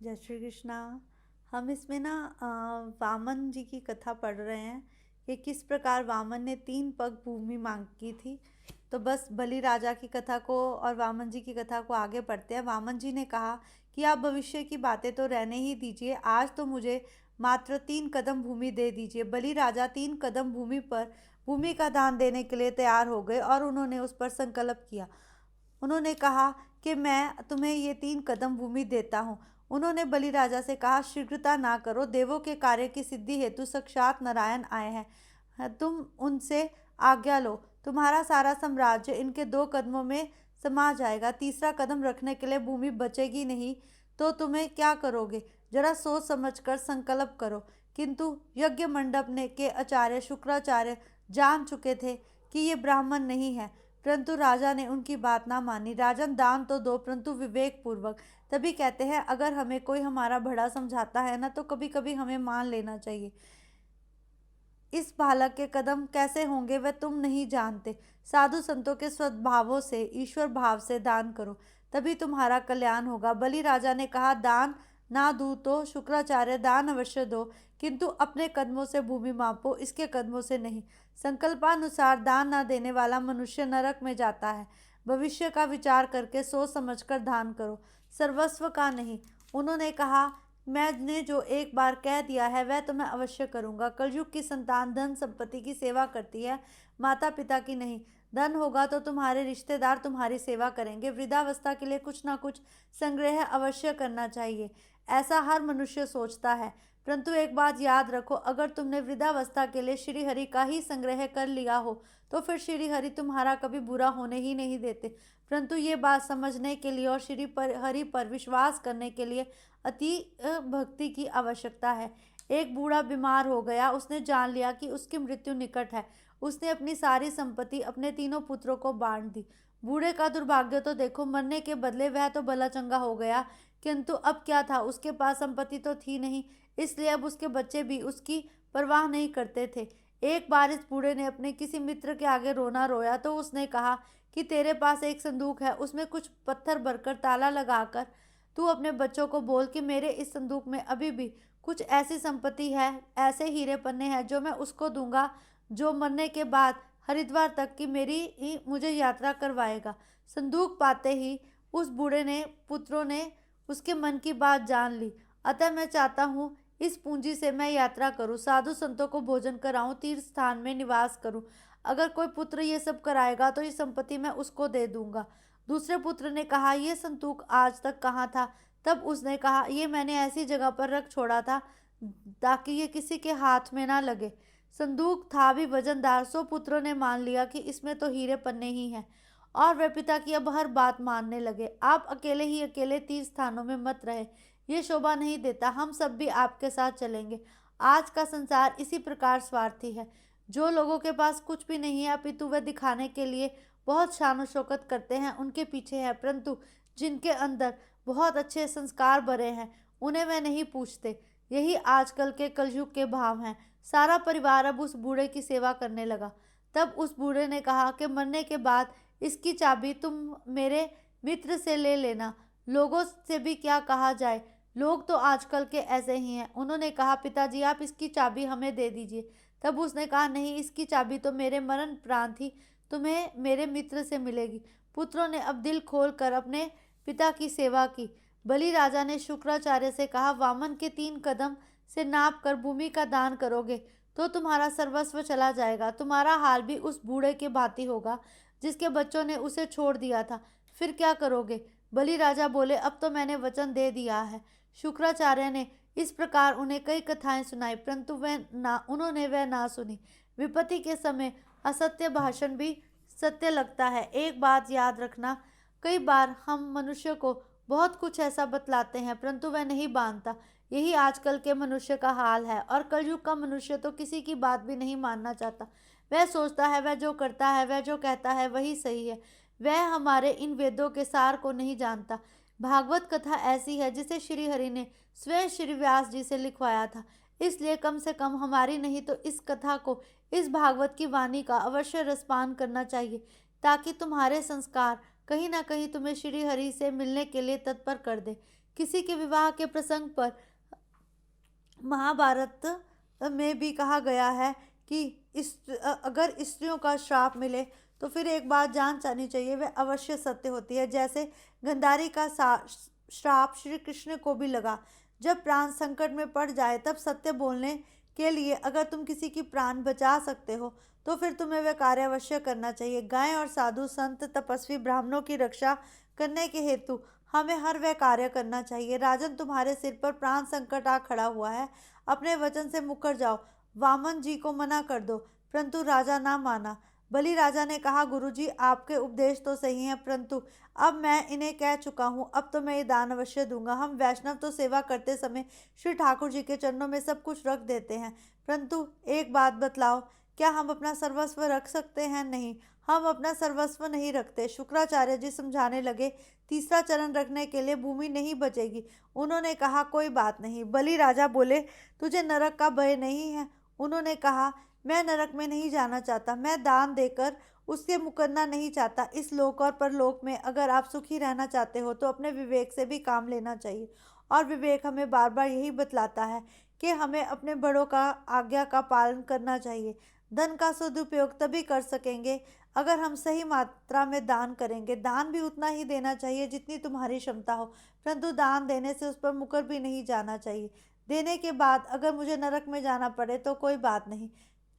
जय श्री कृष्णा। हम इसमें ना वामन जी की कथा पढ़ रहे हैं कि किस प्रकार वामन ने 3 पग भूमि मांगी थी। तो बस बलि राजा की कथा को और वामन जी की कथा को आगे पढ़ते हैं। वामन जी ने कहा कि आप भविष्य की बातें तो रहने ही दीजिए, आज तो मुझे मात्र 3 कदम भूमि दे दीजिए। बलि राजा 3 कदम भूमि पर भूमि का दान देने के लिए तैयार हो गए और उन्होंने उस पर संकल्प किया। उन्होंने कहा कि मैं तुम्हें ये 3 कदम भूमि देता हूँ। उन्होंने बलि राजा से कहा, शीघ्रता ना करो, देवों के कार्य की सिद्धि हेतु साक्षात नारायण आए हैं। तुम उनसे आज्ञा लो, तुम्हारा सारा साम्राज्य इनके 2 कदमों में समा जाएगा। तीसरा कदम रखने के लिए भूमि बचेगी नहीं, तो तुम्हें क्या करोगे? जरा सोच समझ कर संकल्प करो। किंतु यज्ञ मंडप ने के आचार्य शुक्राचार्य जान चुके थे कि ये ब्राह्मण नहीं है, परंतु राजा ने उनकी बात ना मानी। राजन, दान तो दो, परंतु विवेक पूर्वक। तभी कहते हैं, अगर हमें कोई हमारा बड़ा समझाता है ना, तो कभी कभी हमें मान लेना चाहिए। इस बालक के कदम कैसे होंगे वह तुम नहीं जानते। साधु संतों के सद्भावों से, ईश्वर भाव से दान करो, तभी तुम्हारा कल्याण होगा। बलि राजा ने कहा, दान ना दूं तो? शुक्राचार्य, दान अवश्य दो, किंतु अपने कदमों से भूमि मापो, इसके कदमों से नहीं। संकल्पानुसार दान न देने वाला मनुष्य नरक में जाता है। भविष्य का विचार करके सोच समझकर दान करो, सर्वस्व का नहीं। उन्होंने कहा, मैंने जो एक बार कह दिया है वह तो मैं अवश्य करूंगा। कलयुग की संतान धन संपत्ति की सेवा करती है, माता पिता की नहीं। धन होगा तो तुम्हारे रिश्तेदार तुम्हारी सेवा करेंगे। वृद्धावस्था के लिए कुछ ना कुछ संग्रह अवश्य करना चाहिए, ऐसा हर मनुष्य सोचता है। परंतु एक बात याद रखो, अगर तुमने वृद्धावस्था के लिए श्री हरि का ही संग्रह कर लिया हो, तो फिर श्री हरि तुम्हारा कभी बुरा होने ही नहीं देते। परंतु ये बात समझने के लिए और श्री हरि पर विश्वास करने के लिए अति भक्ति की आवश्यकता है। एक बूढ़ा बीमार हो गया, उसने जान लिया कि उसकी मृत्यु निकट है। उसने अपनी सारी संपत्ति अपने 3 पुत्रों को बांट दी। बूढ़े का दुर्भाग्य तो देखो, मरने के बदले वह तो भला चंगा हो गया, किंतु अब क्या था, उसके पास संपत्ति तो थी नहीं, इसलिए अब उसके बच्चे भी उसकी परवाह नहीं करते थे। एक बार इस बूढ़े ने अपने किसी मित्र के आगे रोना रोया, तो उसने कहा कि तेरे पास एक संदूक है, उसमें कुछ पत्थर भरकर ताला लगाकर तू अपने बच्चों को बोल कि मेरे इस संदूक में अभी भी कुछ ऐसी संपत्ति है, ऐसे हीरे पन्ने हैं जो मैं उसको दूंगा, जो मरने के बाद हरिद्वार तक की मेरी ही मुझे यात्रा करवाएगा। संदूक पाते ही उस बूढ़े ने पुत्रों ने उसके मन की बात जान ली। अतः मैं चाहता हूँ इस पूंजी से मैं यात्रा करूँ, साधु संतों को भोजन कराऊं, तीर्थ स्थान में निवास करूं। अगर कोई पुत्र ये सब कराएगा तो ये संपत्ति मैं उसको दे दूंगा। दूसरे पुत्र ने कहा, ये संतूक आज तक कहाँ था? तब उसने कहा, ये मैंने ऐसी जगह पर रख छोड़ा था ताकि ये किसी के हाथ में ना लगे। संदूक था भी वजनदार। सो पुत्रों ने मान लिया कि इसमें तो हीरे पन्ने ही हैं, और वे पिता की अब हर बात मानने लगे। आप अकेले ही अकेले तीर्थ स्थानों में मत रहे, ये शोभा नहीं देता। हम सब भी आपके साथ चलेंगे। आज का संसार इसी प्रकार स्वार्थी है। जो लोगों के पास कुछ भी नहीं है, अपितु वे दिखाने के लिए बहुत शान शौकत करते हैं, उनके पीछे है, परंतु जिनके अंदर बहुत अच्छे संस्कार भरे हैं, उन्हें वे नहीं पूछते। यही आजकल के कलयुग के भाव हैं। सारा परिवार अब उस बूढ़े की सेवा करने लगा। तब उस बूढ़े ने कहा कि मरने के बाद इसकी चाबी तुम मेरे मित्र से ले लेना। लोगों से भी क्या कहा जाए, लोग तो आजकल के ऐसे ही हैं। उन्होंने कहा, पिताजी आप इसकी चाबी हमें दे दीजिए। तब उसने कहा, नहीं, इसकी चाबी तो मेरे मरण प्रांत ही तुम्हें मेरे मित्र से मिलेगी। पुत्रों ने अब दिल खोल कर अपने पिता की सेवा की। बलि राजा ने शुक्राचार्य से कहा, वामन के 3 कदम से नाप कर भूमि का दान करोगे तो तुम्हारा सर्वस्व चला जाएगा। तुम्हारा हाल भी उस बूढ़े के भांति होगा जिसके बच्चों ने उसे छोड़ दिया था। फिर क्या करोगे? बलि राजा बोले, अब तो मैंने वचन दे दिया है। शुक्राचार्य ने इस प्रकार उन्हें कई कथाएं सुनाई, परंतु उन्होंने वह ना सुनी। विपत्ति के समय असत्य भाषण भी सत्य लगता है। एक बात याद रखना, कई बार हम मनुष्य को बहुत कुछ ऐसा बतलाते हैं, परंतु वह नहीं मानता। यही आजकल के मनुष्य का हाल है। और कलयुग का मनुष्य तो किसी की बात भी नहीं मानना चाहता। वह सोचता है वह जो करता है, वह जो कहता है वही सही है। वह हमारे इन वेदों के सार को नहीं जानता। भागवत कथा ऐसी है जिसे श्री हरि ने स्वयं श्री व्यास जी से लिखवाया था। इसलिए कम से कम हमारी नहीं तो इस कथा को, इस भागवत की वाणी का अवश्य रसपान करना चाहिए, ताकि तुम्हारे संस्कार कहीं ना कहीं तुम्हें श्री हरि से मिलने के लिए तत्पर कर दे। किसी के विवाह के प्रसंग पर महाभारत में भी कहा गया है कि अगर स्त्रियों का श्राप मिले तो फिर एक बात जान जानी चाहिए, वह अवश्य सत्य होती है। जैसे गंधारी का श्राप श्री कृष्ण को भी लगा। जब प्राण संकट में पड़ जाए तब सत्य बोलने के लिए अगर तुम किसी की प्राण बचा सकते हो तो फिर तुम्हें वह कार्य अवश्य करना चाहिए। गाय और साधु संत तपस्वी ब्राह्मणों की रक्षा करने के हेतु हमें हर वह कार्य करना चाहिए। राजन, तुम्हारे सिर पर प्राण संकट आ खड़ा हुआ है, अपने वचन से मुकर जाओ, वामन जी को मना कर दो। परंतु राजा ना माना। बलि राजा ने कहा, गुरुजी आपके उपदेश तो सही हैं, परंतु अब मैं इन्हें कह चुका हूँ, अब तो मैं ये दान अवश्य दूंगा। हम वैष्णव तो सेवा करते समय श्री ठाकुर जी के चरणों में सब कुछ रख देते हैं, परंतु एक बात बतलाओ, क्या हम अपना सर्वस्व रख सकते हैं? नहीं, हम अपना सर्वस्व नहीं रखते। शुक्राचार्य जी समझाने लगे, तीसरा चरण रखने के लिए भूमि नहीं बचेगी। उन्होंने कहा, कोई बात नहीं। बलि राजा बोले, तुझे नरक का भय नहीं है? उन्होंने कहा, मैं नरक में नहीं जाना चाहता, मैं दान देकर उससे मुकरना नहीं चाहता। इस लोक और परलोक में अगर आप सुखी रहना चाहते हो तो अपने विवेक से भी काम लेना चाहिए। और विवेक हमें बार बार यही बतलाता है कि हमें अपने बड़ों का आज्ञा का पालन करना चाहिए। धन का सदुपयोग तभी कर सकेंगे अगर हम सही मात्रा में दान करेंगे। दान भी उतना ही देना चाहिए जितनी तुम्हारी क्षमता हो, परंतु दान देने से उस पर मुकर भी नहीं जाना चाहिए। देने के बाद अगर मुझे नरक में जाना पड़े तो कोई बात नहीं।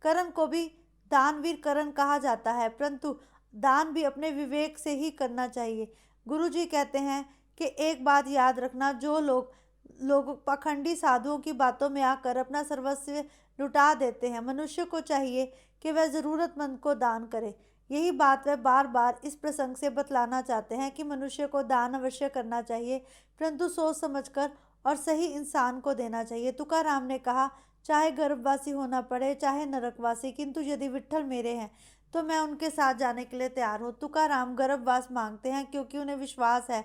करण को भी दानवीर करण कहा जाता है, परंतु दान भी अपने विवेक से ही करना चाहिए। गुरुजी कहते हैं कि एक बात याद रखना, जो लोग पाखंडी साधुओं की बातों में आकर अपना सर्वस्व लुटा देते हैं, मनुष्य को चाहिए कि वह ज़रूरतमंद को दान करे। यही बात वह बार बार इस प्रसंग से बतलाना चाहते हैं कि मनुष्य को दान अवश्य करना चाहिए, परंतु सोच समझकर और सही इंसान को देना चाहिए। तुकाराम ने कहा, चाहे गर्भवासी होना पड़े चाहे नरकवासी, किंतु यदि विट्ठल मेरे हैं तो मैं उनके साथ जाने के लिए तैयार हूँ। तुकाराम गर्भवास मांगते हैं क्योंकि उन्हें विश्वास है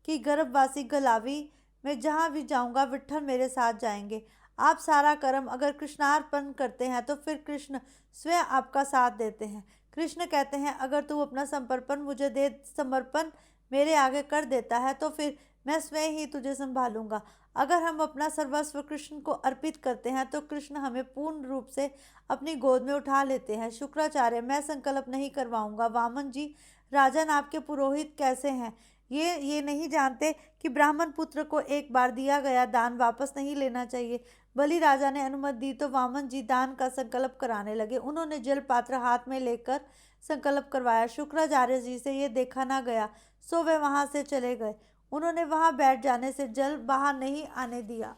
कि गर्भवासी गलावी मैं जहाँ भी जाऊँगा विट्ठल मेरे साथ जाएंगे। आप सारा कर्म अगर कृष्णार्पण करते हैं तो फिर कृष्ण स्वयं आपका साथ देते हैं। कृष्ण कहते हैं, अगर तू अपना समर्पण मेरे आगे कर देता है तो फिर मैं स्वयं ही तुझे संभालूंगा। अगर हम अपना सर्वस्व कृष्ण को अर्पित करते हैं तो कृष्ण हमें पूर्ण रूप से अपनी गोद में उठा लेते हैं। शुक्राचार्य, मैं संकल्प नहीं करवाऊंगा। वामन जी, राजन आपके पुरोहित कैसे हैं? ये नहीं जानते कि ब्राह्मण पुत्र को एक बार दिया गया दान वापस नहीं लेना चाहिए। बलि राजा ने अनुमति दी तो वामन जी दान का संकल्प कराने लगे। उन्होंने जल पात्र हाथ में लेकर संकल्प करवाया। शुक्राचार्य जी से ये देखा ना गया, सो वे वहां से चले गए। उन्होंने वहां बैठ जाने से जल बाहर नहीं आने दिया।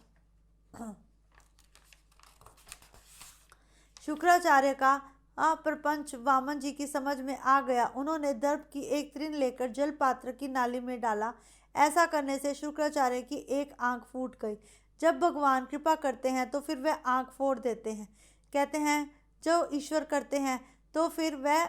शुक्राचार्य का प्रपंच वामन जी की समझ में आ गया। उन्होंने दर्भ की एक तृण लेकर जल पात्र की नाली में डाला। ऐसा करने से शुक्राचार्य की एक आंख फूट गई। जब भगवान कृपा करते हैं तो फिर वह आंख फोड़ देते हैं। कहते हैं, जो ईश्वर करते हैं तो फिर वह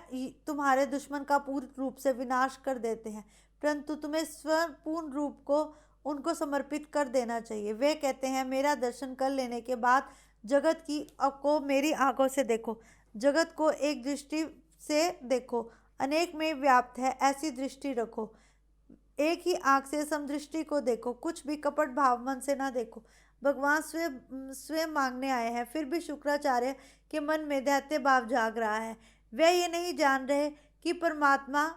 तुम्हारे दुश्मन का पूर्ण रूप से विनाश कर देते हैं, परंतु तुम्हें स्वयं पूर्ण रूप को उनको समर्पित कर देना चाहिए। वे कहते हैं, मेरा दर्शन कर लेने के बाद जगत की को मेरी आंखों से देखो, जगत को एक दृष्टि से देखो, अनेक में व्याप्त है ऐसी दृष्टि रखो, एक ही आंख से समदृष्टि को देखो, कुछ भी कपट भाव मन से ना देखो। भगवान स्वयं मांगने आए हैं, फिर भी शुक्राचार्य के मन में दैत्य भाव जाग रहा है। वे ये नहीं जान रहे कि परमात्मा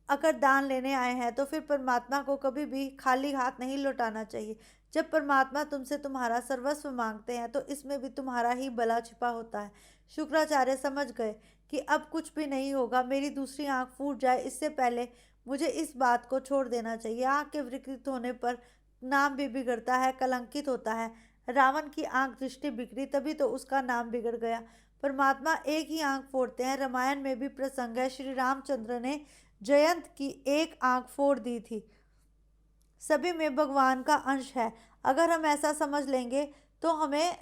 अगर दान लेने आए हैं तो फिर परमात्मा को कभी भी खाली हाथ नहीं लौटाना चाहिए। जब परमात्मा तुमसे तुम्हारा सर्वस्व मांगते हैं तो इसमें भी तुम्हारा ही भला छिपा होता है। शुक्राचार्य समझ गए कि अब कुछ भी नहीं होगा, मेरी दूसरी आंख फूट जाए इससे पहले मुझे इस बात को छोड़ देना चाहिए। आंख के विकृत होने पर नाम भी बिगड़ता है, कलंकित होता है। रावण की आंख दृष्टि बिगड़ी, तभी तो उसका नाम बिगड़ गया। परमात्मा एक ही आंख फोड़ते हैं। रामायण में भी प्रसंग है, श्री रामचंद्र ने जयंत की एक आंख फोड़ दी थी। सभी में भगवान का अंश है। अगर हम ऐसा समझ लेंगे तो हमें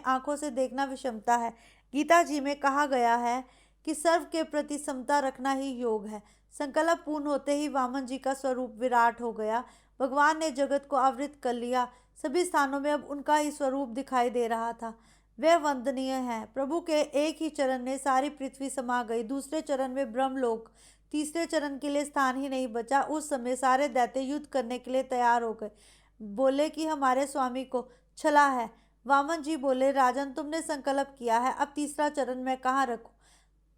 आंखों से देखना विषमता है। गीता जी में कहा गया है कि सर्व के प्रति समता रखना ही योग है। संकल्प पूर्ण होते ही वामन जी का स्वरूप विराट हो गया। भगवान ने जगत को आवृत कर लिया। सभी स्थानों में अब उनका ही स्वरूप दिखाई दे रहा था। वह वंदनीय है। प्रभु के एक ही चरण में सारी पृथ्वी समा गई। दूसरे चरण में ब्रह्मलोक, तीसरे चरण के लिए स्थान ही नहीं बचा। उस समय सारे दैत्य युद्ध करने के लिए तैयार हो गए। बोले कि हमारे स्वामी को छला है। वामन जी बोले, राजन तुमने संकल्प किया है, अब तीसरा चरण मैं कहाँ रखूं?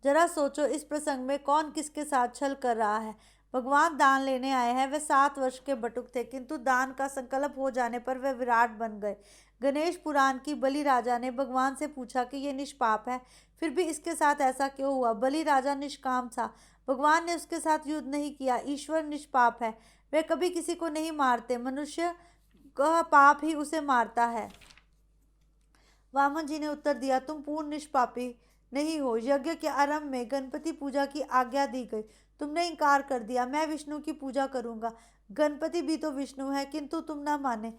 जरा सोचो, इस प्रसंग में कौन किसके साथ छल कर रहा है? भगवान दान लेने आए हैं। वे 7 वर्ष के बटुक थे, किंतु दान का संकल्प हो जाने पर वे विराट बन गए। गणेश पुराण की बलि राजा ने भगवान से पूछा कि ये निष्पाप है, फिर भी इसके साथ ऐसा क्यों हुआ? बलि राजा निष्काम था, भगवान ने उसके साथ युद्ध नहीं किया। ईश्वर निष्पाप है, वे कभी किसी को नहीं मारते, मनुष्य का पाप ही उसे मारता है। वामन जी ने उत्तर दिया, तुम पूर्ण निष्पापी नहीं हो। यज्ञ के आरंभ में गणपति पूजा की आज्ञा दी गई, तुमने इनकार कर दिया। मैं विष्णु की पूजा करूंगा। गणपति भी तो विष्णु है, किंतु तुम ना माने।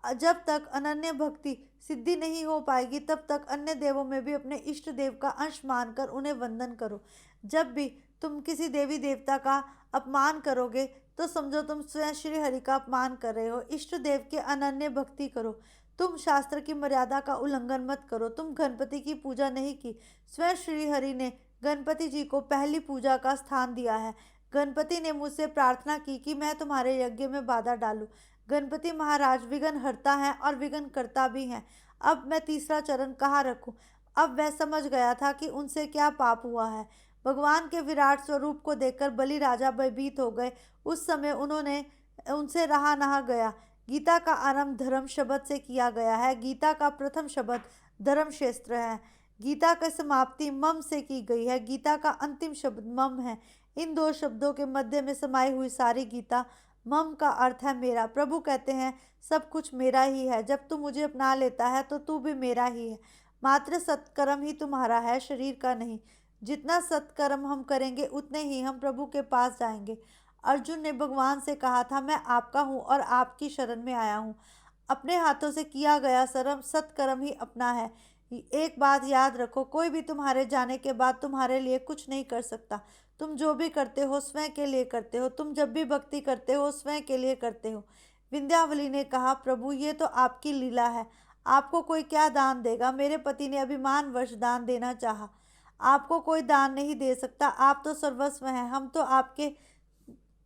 जब तक अनन्य भक्ति सिद्धि नहीं हो पाएगी, तब तक अन्य देवों में भी अपने इष्ट देव का अंश मानकर उन्हें वंदन करो। जब भी तुम किसी देवी देवता का अपमान करोगे, तो समझो तुम स्वयं श्री हरि का अपमान कर रहे हो। इष्ट देव की अनन्य भक्ति करो। तुम शास्त्र की मर्यादा का उल्लंघन मत करो। तुम गणपति की पूजा नहीं की, स्वयं श्री हरि ने गणपति जी को पहली पूजा का स्थान दिया है। गणपति ने मुझसे प्रार्थना की कि मैं तुम्हारे यज्ञ में बाधा डालूं। गणपति महाराज विघ्न हरता है और विघ्न करता भी है। अब मैं तीसरा चरण कहाँ रखूं? अब वह समझ गया था कि उनसे क्या पाप हुआ है। भगवान के विराट स्वरूप को देखकर बलि राजा भयभीत हो गए। उस समय उन्होंने उनसे रहा नहा गया। गीता का आरंभ धर्म शब्द से किया गया है। गीता का प्रथम शब्द धर्म क्षेत्र है। गीता की समाप्ति मम से की गई है। गीता का अंतिम शब्द मम है। इन दो शब्दों के मध्य में समाई हुई सारी गीता मम का अर्थ है मेरा। प्रभु कहते हैं, सब कुछ मेरा ही है। जब तू मुझे अपना लेता है तो तू भी मेरा ही है। मात्र सत्कर्म ही तुम्हारा है, शरीर का नहीं। जितना सत्कर्म हम करेंगे उतने ही हम प्रभु के पास जाएंगे। अर्जुन ने भगवान से कहा था, मैं आपका हूँ और आपकी शरण में आया हूँ। अपने हाथों से किया गया सत्कर्म ही अपना है। एक बात याद रखो, कोई भी तुम्हारे जाने के बाद तुम्हारे लिए कुछ नहीं कर सकता। तुम जो भी करते हो स्वयं के लिए करते हो। तुम जब भी भक्ति करते हो स्वयं के लिए करते हो। विंध्यावली ने कहा, प्रभु ये तो आपकी लीला है, आपको कोई क्या दान देगा? मेरे पति ने अभिमान वश दान देना चाहा। आपको कोई दान नहीं दे सकता, आप तो सर्वस्व हैं। हम तो आपके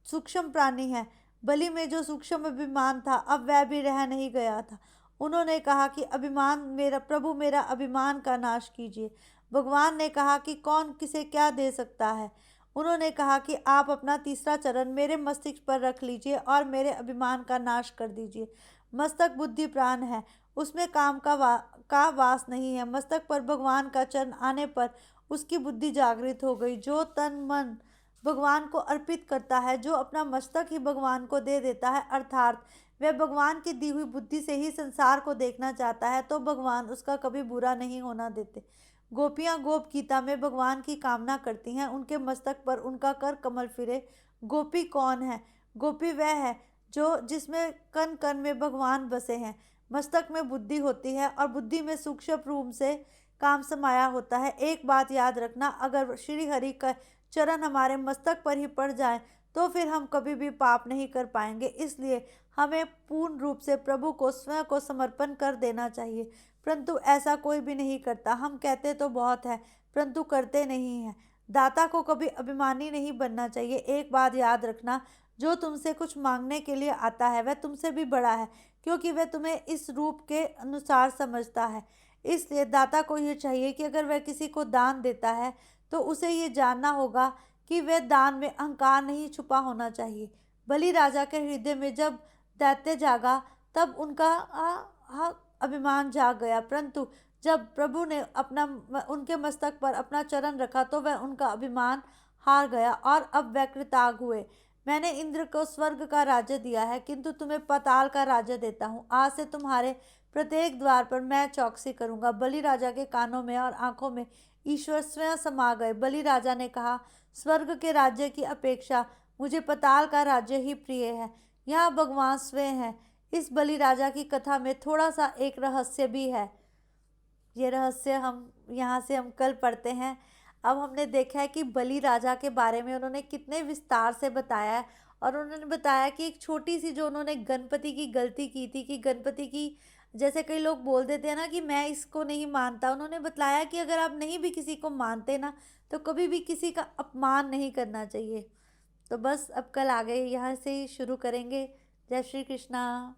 सूक्ष्म प्राणी हैं। बलि में जो सूक्ष्म अभिमान था, अब वह भी रह नहीं गया था। उन्होंने कहा कि अभिमान मेरा प्रभु, मेरा अभिमान का नाश कीजिए। भगवान ने कहा कि कौन किसे क्या दे सकता है। उन्होंने कहा कि आप अपना तीसरा चरण मेरे मस्तिष्क पर रख लीजिए और मेरे अभिमान का नाश कर दीजिए। मस्तक बुद्धि प्राण है, उसमें काम का वास नहीं है। मस्तक पर भगवान का चरण आने पर उसकी बुद्धि जागृत हो गई। जो तन मन भगवान को अर्पित करता है, जो अपना मस्तक ही भगवान को दे देता है, अर्थात वह भगवान की दी हुई बुद्धि से ही संसार को देखना चाहता है, तो भगवान उसका कभी बुरा नहीं होना देते। गोपियाँ गोप गीता में भगवान की कामना करती हैं, उनके मस्तक पर उनका कर कमल फिरे। गोपी कौन है? गोपी वह है जो जिसमें कण कण में भगवान बसे हैं। मस्तक में बुद्धि होती है और बुद्धि में सूक्ष्म रूप से काम समाया होता है। एक बात याद रखना, अगर श्री हरि का चरण हमारे मस्तक पर ही पड़ जाए तो फिर हम कभी भी पाप नहीं कर पाएंगे। इसलिए हमें पूर्ण रूप से प्रभु को स्वयं को समर्पण कर देना चाहिए, परंतु ऐसा कोई भी नहीं करता। हम कहते तो बहुत है, परंतु करते नहीं हैं। दाता को कभी अभिमानी नहीं बनना चाहिए। एक बात याद रखना, जो तुमसे कुछ मांगने के लिए आता है वह तुमसे भी बड़ा है, क्योंकि वह तुम्हें इस रूप के अनुसार समझता है। इसलिए दाता को ये चाहिए कि अगर वह किसी को दान देता है तो उसे ये जानना होगा कि वह दान में अहंकार नहीं छुपा होना चाहिए। बलि राजा के हृदय में जब दैत्य जागा, तब उनका अभिमान जाग गया, परंतु जब प्रभु ने उनके मस्तक पर अपना चरण रखा तो वह उनका अभिमान हार गया और अब वह कृतार्थ हुए। मैंने इंद्र को स्वर्ग का राज्य दिया है, किंतु तुम्हें पाताल का राज्य देता हूँ। आज से तुम्हारे प्रत्येक द्वार पर मैं चौकसी करूंगा। बलि राजा के कानों में और आंखों में ईश्वर स्वयं समा गए। बलि राजा ने कहा, स्वर्ग के राज्य की अपेक्षा मुझे पाताल का राज्य ही प्रिय है। यहाँ भगवान स्वयं है। इस बलि राजा की कथा में थोड़ा सा एक रहस्य भी है। ये रहस्य हम कल पढ़ते हैं। अब हमने देखा है कि बलि राजा के बारे में उन्होंने कितने विस्तार से बताया है, और उन्होंने बताया कि एक छोटी सी जो उन्होंने गणपति की गलती की थी कि गणपति की जैसे कई लोग बोल देते हैं ना कि मैं इसको नहीं मानता, उन्होंने बतलाया कि अगर आप नहीं भी किसी को मानते ना, तो कभी भी किसी का अपमान नहीं करना चाहिए। तो बस अब कल आगे यहाँ से ही शुरू करेंगे। जय श्री कृष्णा।